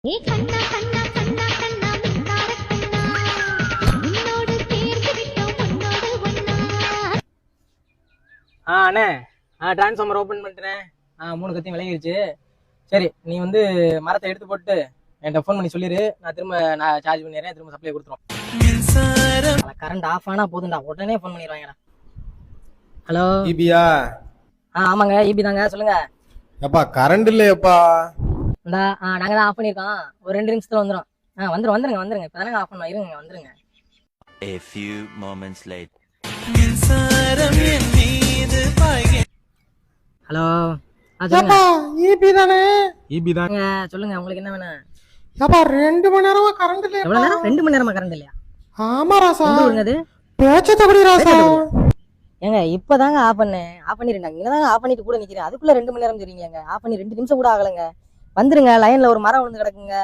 அண்ணே transformer open பண்ணிட்டேன். 3 கத்தியும் விளங்கிருச்சு. சரி, நீ வந்து மரத்தை எடுத்து போட்டு என்கிட்ட ஃபோன் பண்ணி சொல்லிடு. நான் சார்ஜ் பண்ணிடுறேன், திரும்ப சப்ளை கொடுத்துரும். கரண்ட் ஆஃப் ஆனா போதும்டா, உடனே ஃபோன் பண்ணிடுவாங்கடா. ஹலோ ஈபியா? ஆமாங்க, ஈபி தாங்க, சொல்லுங்க. எப்பா கரண்ட் இல்லையப்பா? இந்தா நாங்க தான் ஆஃப் பண்ணியிருக்கோம், ஒரு 2 நிமிஷத்துல வந்துடும். வந்துருங்க இப்பதானே ஆஃப் பண்ணோம், இருங்க வந்துருங்க. A few moments later. Hello EB தானே? ஈபி தாங்க, சொல்லுங்க உங்களுக்கு என்ன வேணும்? அப்பா 2 மணி நேரமா கரண்ட் இல்லையா? எவ்வளவு நேரம்? 2 மணி நேரமா கரண்ட் இல்லையா? ஆமா ராசா. அது பேச்சத்தபடி ராசா. ஏங்க இப்பதாங்க ஆஃப் பண்ணிருந்தாங்க, இங்கதாங்க ஆஃப் பண்ணிட்டு கூட நிக்கிறேன், அதுக்குள்ள 2 மணி நேரம் சொல்றீங்க. ஆஃப் பண்ணி 2 நிமிஷம் கூட ஆகலங்க. வந்துருங்க, லைன்ல ஒரு மரம் விழுந்து கிடக்குங்க.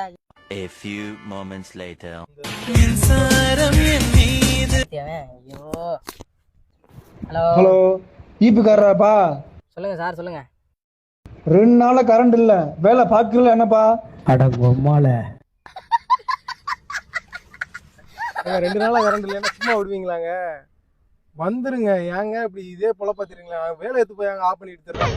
A few moments later. ஐயோ. ஹலோ ஹலோ, ஈபிக்காரராப்பா? சொல்லுங்க சார், சொல்லுங்க. 2 நாளா கரண்ட் இல்ல, வேலை பாக்கல என்னப்பா? அட பொம்மால. 2 நாளா கரண்ட் இல்லைன்னா சும்மா விடுவீங்களாங்க? வந்துருங்க. ஏங்க இப்படி இதே போல பாத்துறீங்களா? வேலை எடுத்து போய் ஆஃப் பண்ணி எடுத்துறேன்.